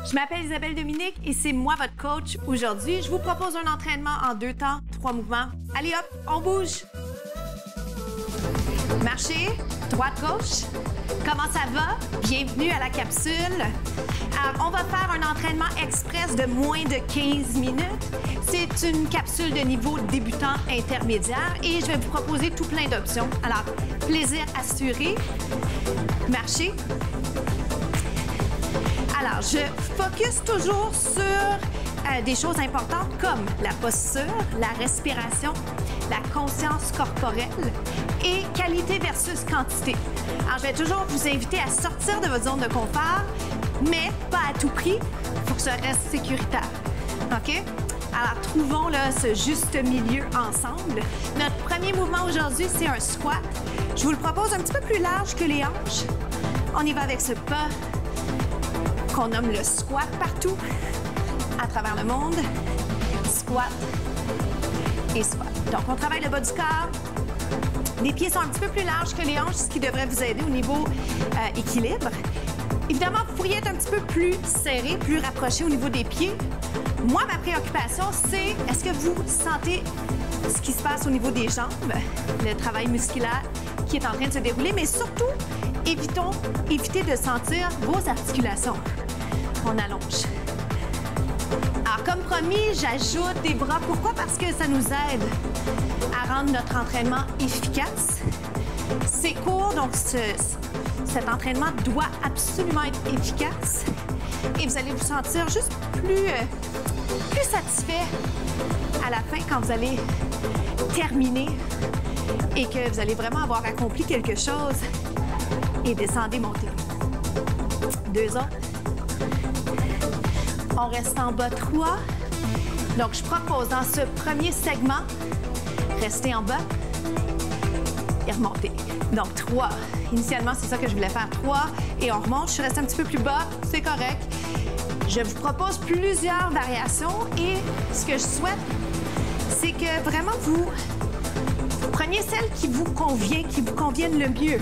Je m'appelle Isabelle Dominique et c'est moi votre coach aujourd'hui. Je vous propose un entraînement en 2 temps, 3 mouvements. Allez hop, on bouge. Marchez, droite-gauche. Comment ça va? Bienvenue à la capsule. Alors, on va faire un entraînement express de moins de 15 minutes. C'est une capsule de niveau débutant intermédiaire et je vais vous proposer tout plein d'options. Alors, plaisir assuré. Marchez. Alors, je focus toujours sur des choses importantes comme la posture, la respiration, la conscience corporelle et qualité versus quantité. Alors, je vais toujours vous inviter à sortir de votre zone de confort, mais pas à tout prix. Il faut que ça reste sécuritaire. OK? Alors, trouvons là, ce juste milieu ensemble. Notre premier mouvement aujourd'hui, c'est un squat. Je vous le propose un petit peu plus large que les hanches. On y va avec ce pas qu'on nomme le squat partout à travers le monde. Squat et squat. Donc, on travaille le bas du corps. Les pieds sont un petit peu plus larges que les hanches, ce qui devrait vous aider au niveau équilibre. Évidemment, vous pourriez être un petit peu plus serré, plus rapproché au niveau des pieds. Moi, ma préoccupation, c'est est-ce que vous sentez ce qui se passe au niveau des jambes, le travail musculaire qui est en train de se dérouler, mais surtout, évitez de sentir vos articulations. On allonge. Alors, comme promis, j'ajoute des bras. Pourquoi? Parce que ça nous aide à rendre notre entraînement efficace. C'est court, donc cet entraînement doit absolument être efficace. Et vous allez vous sentir juste plus satisfait à la fin quand vous allez terminer et que vous allez vraiment avoir accompli quelque chose. Et descendez, montez. 2 autres. On reste en bas 3. Donc, je propose dans ce premier segment, rester en bas et remonter. Donc, 3. Initialement, c'est ça que je voulais faire. 3 et on remonte. Je suis restée un petit peu plus bas. C'est correct. Je vous propose plusieurs variations et ce que je souhaite, c'est que vraiment vous preniez celle qui vous convienne le mieux.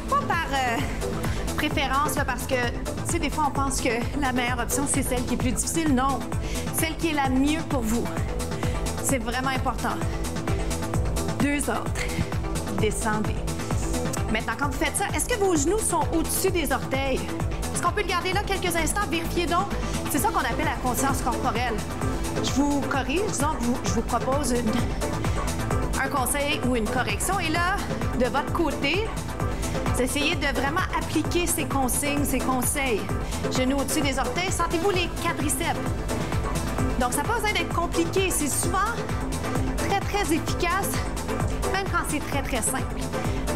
Pas par préférence, là, parce que, tu sais, des fois, on pense que la meilleure option, c'est celle qui est plus difficile. Non, celle qui est la mieux pour vous. C'est vraiment important. 2 autres. Descendez. Maintenant, quand vous faites ça, est-ce que vos genoux sont au-dessus des orteils? Est-ce qu'on peut le garder là quelques instants? Vérifiez donc. C'est ça qu'on appelle la conscience corporelle. Je vous corrige, disons que je vous propose un conseil ou une correction. Et là, de votre côté, vous essayez de vraiment appliquer ces consignes, ces conseils. Genoux au-dessus des orteils. Sentez-vous les quadriceps. Donc, ça n'a pas besoin d'être compliqué. C'est souvent très, très efficace, même quand c'est très, très simple.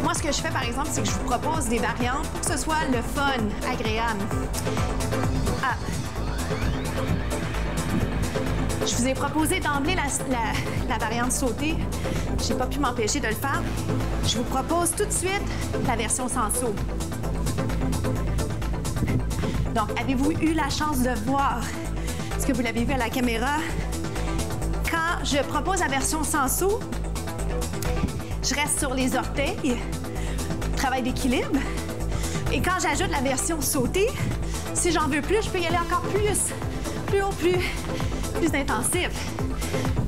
Moi, ce que je fais, par exemple, c'est que je vous propose des variantes pour que ce soit le fun, agréable. Ah. Je vous ai proposé d'emblée la variante sautée. Je n'ai pas pu m'empêcher de le faire. Je vous propose tout de suite la version sans saut. Donc, avez-vous eu la chance de voir, est-ce que vous l'avez vu à la caméra? Quand je propose la version sans saut, je reste sur les orteils, travail d'équilibre. Et quand j'ajoute la version sautée, si j'en veux plus, je peux y aller encore plus haut, plus intensif.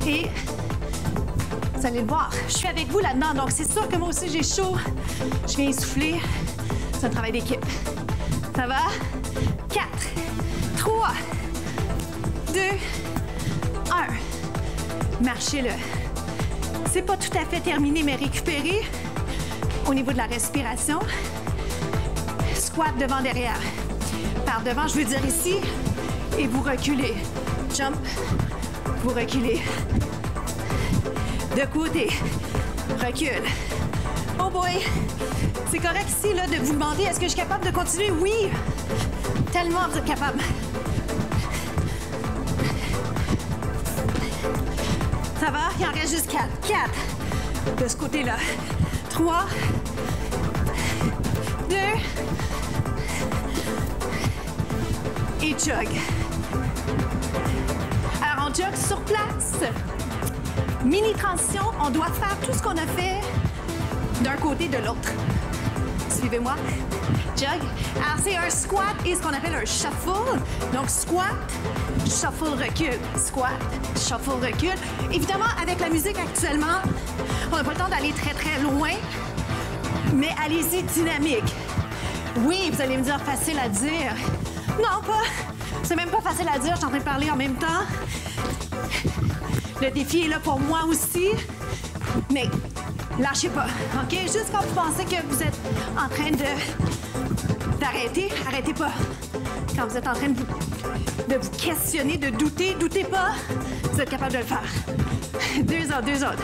Et vous allez le voir, je suis avec vous là-dedans, donc c'est sûr que moi aussi j'ai chaud. Je viens essouffler. C'est un travail d'équipe. Ça va? 4, 3, 2, 1. Marchez-le. C'est pas tout à fait terminé, mais récupérez au niveau de la respiration. Squat devant, derrière. Par devant, je veux dire ici, et vous reculez. Jump, vous reculez. De côté, recule. Oh boy! C'est correct ici là, de vous demander, est-ce que je suis capable de continuer? Oui! Tellement vous êtes capable. Ça va? Il en reste juste 4. 4. De ce côté-là. 3. 2. Et jog. Alors, on jog sur place. Mini transition, on doit faire tout ce qu'on a fait d'un côté de l'autre. Suivez-moi. Jog. Alors, c'est un squat et ce qu'on appelle un shuffle. Donc, squat, shuffle, recul. Squat, shuffle, recul. Évidemment, avec la musique actuellement, on n'a pas le temps d'aller très, très loin, mais allez-y dynamique. Oui, vous allez me dire facile à dire. Non, pas. C'est même pas facile à dire, je suis en train de parler en même temps. Le défi est là pour moi aussi, mais lâchez pas, OK? Juste quand vous pensez que vous êtes en train d'arrêter, arrêtez pas. Quand vous êtes en train de vous questionner, de douter, doutez pas, vous êtes capable de le faire. Deux autres.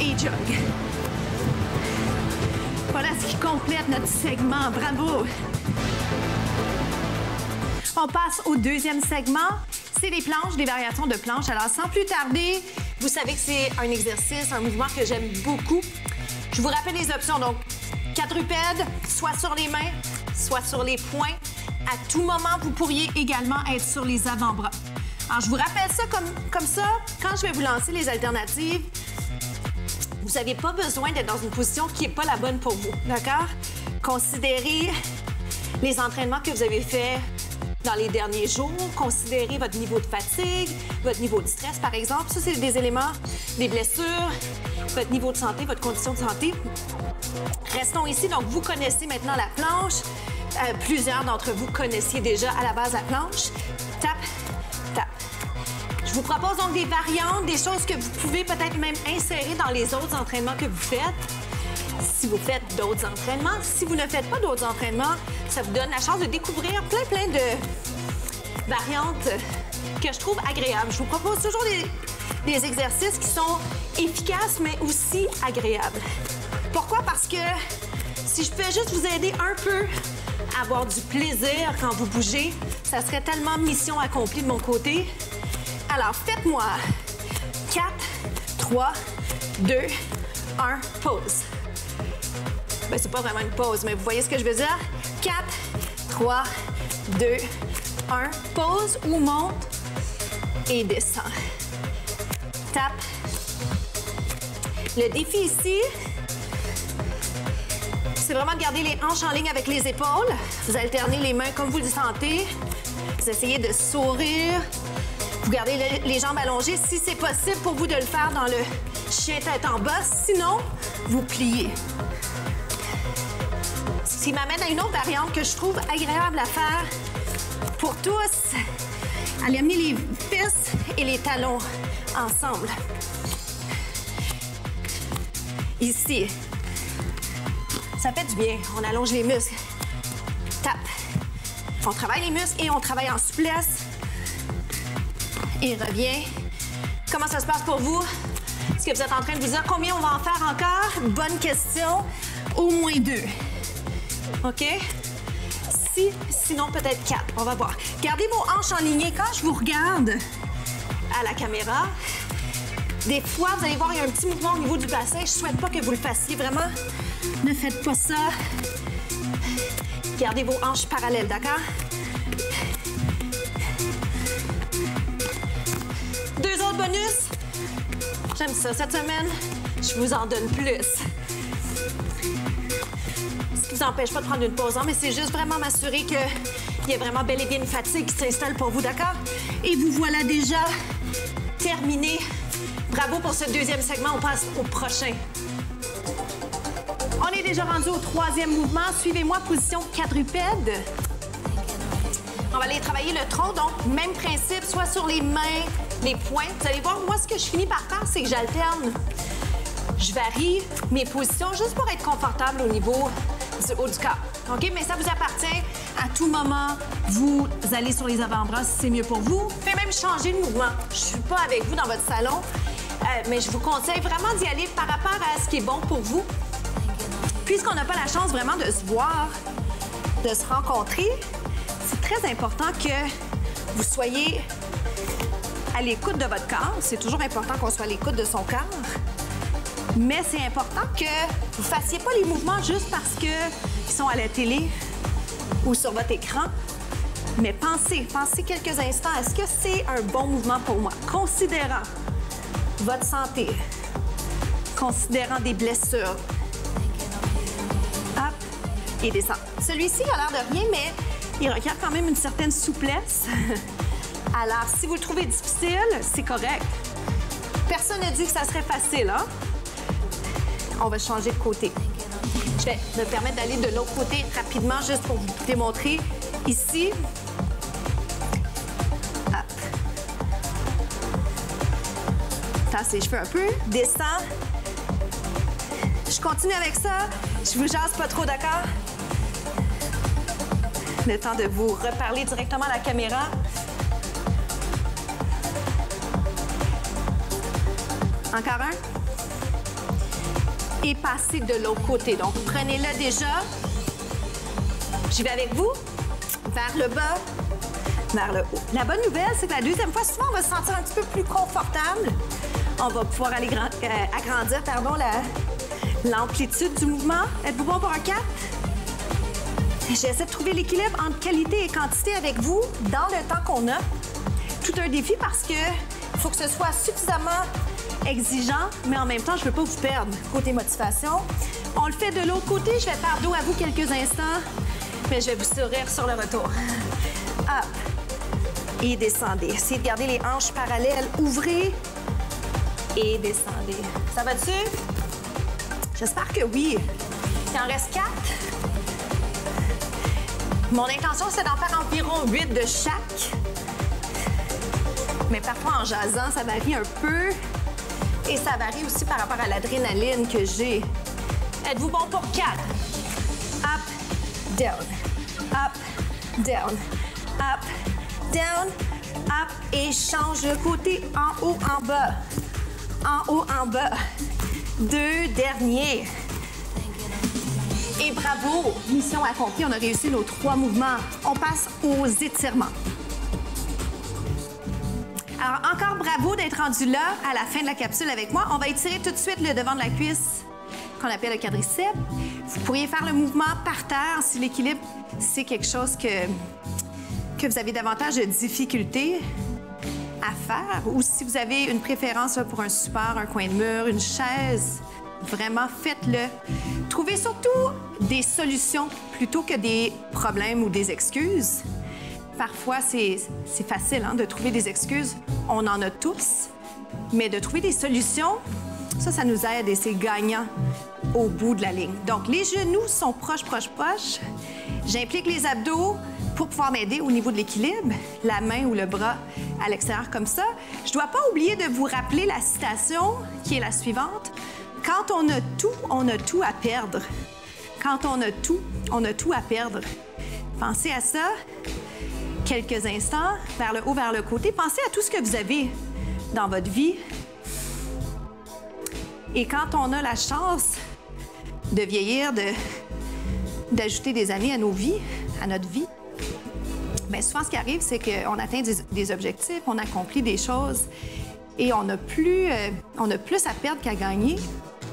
Et jog. Voilà ce qui complète notre segment. Bravo! On passe au deuxième segment. C'est des planches, des variations de planches. Alors, sans plus tarder, vous savez que c'est un exercice, un mouvement que j'aime beaucoup. Je vous rappelle les options. Donc, quadrupède, soit sur les mains, soit sur les poings. À tout moment, vous pourriez également être sur les avant-bras. Alors, je vous rappelle ça comme ça. Quand je vais vous lancer les alternatives, vous n'avez pas besoin d'être dans une position qui n'est pas la bonne pour vous, d'accord? Considérez les entraînements que vous avez faits dans les derniers jours. Considérez votre niveau de fatigue, votre niveau de stress, par exemple. Ça, c'est des éléments, des blessures, votre niveau de santé, votre condition de santé. Restons ici. Donc, vous connaissez maintenant la planche. Plusieurs d'entre vous connaissiez déjà à la base la planche. Tap, tap. Je vous propose donc des variantes, des choses que vous pouvez peut-être même insérer dans les autres entraînements que vous faites. Si vous faites d'autres entraînements, si vous ne faites pas d'autres entraînements, ça vous donne la chance de découvrir plein de variantes que je trouve agréables. Je vous propose toujours des exercices qui sont efficaces, mais aussi agréables. Pourquoi? Parce que si je pouvais juste vous aider un peu à avoir du plaisir quand vous bougez, ça serait tellement mission accomplie de mon côté. Alors, faites-moi 4, 3, 2, 1, pause. Ben, c'est pas vraiment une pause, mais vous voyez ce que je veux dire? 4, 3, 2, 1, pause ou monte et descend. Tape. Le défi ici, c'est vraiment de garder les hanches en ligne avec les épaules. Vous alternez les mains comme vous le sentez. Vous essayez de sourire. Vous gardez les jambes allongées si c'est possible pour vous de le faire dans le chien tête en bas. Sinon, vous pliez. Ce qui m'amène à une autre variante que je trouve agréable à faire pour tous. Allez amener les fesses et les talons ensemble. Ici. Ça fait du bien. On allonge les muscles. Tape. On travaille les muscles et on travaille en souplesse. Et revient. Comment ça se passe pour vous? Est-ce que vous êtes en train de vous dire combien on va en faire encore? Bonne question. Au moins 2. OK? Sinon, peut-être 4. On va voir. Gardez vos hanches en ligne. Quand je vous regarde à la caméra, des fois, vous allez voir, il y a un petit mouvement au niveau du bassin. Je ne souhaite pas que vous le fassiez. Vraiment, ne faites pas ça. Gardez vos hanches parallèles, d'accord? 2 autres bonus. J'aime ça. Cette semaine, je vous en donne plus. Ce qui ne vous empêche pas de prendre une pause, hein, mais c'est juste vraiment m'assurer qu'il y a vraiment bel et bien une fatigue qui s'installe pour vous, d'accord? Et vous voilà déjà terminé. Bravo pour ce deuxième segment. On passe au prochain. On est déjà rendu au 3e mouvement. Suivez-moi, position quadrupède. On va aller travailler le tronc, donc même principe, soit sur les mains, les poings. Vous allez voir, moi, ce que je finis par faire, c'est que j'alterne. Je varie mes positions juste pour être confortable au niveau du haut du corps. OK? Mais ça vous appartient à tout moment. Vous allez sur les avant-bras si c'est mieux pour vous. Vous pouvez même changer de mouvement. Je ne suis pas avec vous dans votre salon, mais je vous conseille vraiment d'y aller par rapport à ce qui est bon pour vous. Puisqu'on n'a pas la chance vraiment de se voir, de se rencontrer, c'est très important que vous soyez à l'écoute de votre corps. C'est toujours important qu'on soit à l'écoute de son corps. Mais c'est important que vous ne fassiez pas les mouvements juste parce qu'ils sont à la télé ou sur votre écran. Mais pensez quelques instants, est-ce que c'est un bon mouvement pour moi? Considérant votre santé, considérant des blessures. Hop, et descend. Celui-ci a l'air de rien, mais il requiert quand même une certaine souplesse. Alors, si vous le trouvez difficile, c'est correct. Personne n'a dit que ça serait facile, hein? On va changer de côté. Je vais me permettre d'aller de l'autre côté rapidement, juste pour vous démontrer. Ici. Hop. Tasse les cheveux un peu. Descends. Je continue avec ça. Je vous jase pas trop, d'accord? Le temps de vous reparler directement à la caméra. Encore un. Et passez de l'autre côté. Donc, prenez-le déjà. J'y vais avec vous. Vers le bas, vers le haut. La bonne nouvelle, c'est que la deuxième fois, souvent, on va se sentir un petit peu plus confortable. On va pouvoir aller agrandir l'amplitude du mouvement. Êtes-vous bon pour un 4? J'essaie de trouver l'équilibre entre qualité et quantité avec vous dans le temps qu'on a. Tout un défi parce que faut que ce soit suffisamment exigeant, mais en même temps, je ne veux pas vous perdre. Côté motivation, on le fait de l'autre côté. Je vais faire dos à vous quelques instants, mais je vais vous sourire sur le retour. Hop. Et descendez. Essayez de garder les hanches parallèles. Ouvrez et descendez. Ça va dessus? J'espère que oui. Il en reste 4. Mon intention, c'est d'en faire environ 8 de chaque. Mais parfois, en jasant, ça varie un peu. Et ça varie aussi par rapport à l'adrénaline que j'ai. Êtes-vous bon pour 4? Up, down, up, down, up, down, up. Et change de côté en haut, en bas. En haut, en bas. 2 derniers. Et bravo! Mission accomplie, on a réussi nos 3 mouvements. On passe aux étirements. Alors, encore bravo d'être rendu là à la fin de la capsule avec moi. On va étirer tout de suite le devant de la cuisse qu'on appelle le quadriceps. Vous pourriez faire le mouvement par terre si l'équilibre, c'est quelque chose que vous avez davantage de difficultés à faire ou si vous avez une préférence là, pour un support, un coin de mur, une chaise, vraiment faites-le. Trouvez surtout des solutions plutôt que des problèmes ou des excuses. Parfois, c'est facile hein, de trouver des excuses. On en a tous. Mais de trouver des solutions, ça nous aide et c'est gagnant au bout de la ligne. Donc, les genoux sont proches, proches, proches. J'implique les abdos pour pouvoir m'aider au niveau de l'équilibre. La main ou le bras à l'extérieur comme ça. Je ne dois pas oublier de vous rappeler la citation qui est la suivante. Quand on a tout à perdre. Quand on a tout à perdre. Pensez à ça. Quelques instants, vers le haut, vers le côté. Pensez à tout ce que vous avez dans votre vie. Et quand on a la chance de vieillir, d'ajouter des années à nos vies, à notre vie, bien souvent, ce qui arrive, c'est qu'on atteint des objectifs, on accomplit des choses et on a plus à perdre qu'à gagner,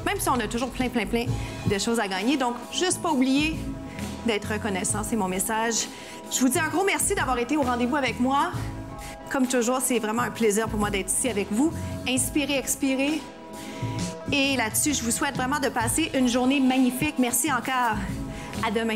même si on a toujours plein de choses à gagner. Donc, juste pas oublier d'être reconnaissant, c'est mon message. Je vous dis un gros merci d'avoir été au rendez-vous avec moi. Comme toujours, c'est vraiment un plaisir pour moi d'être ici avec vous. Inspirez, expirez. Et là-dessus, je vous souhaite vraiment de passer une journée magnifique. Merci encore. À demain.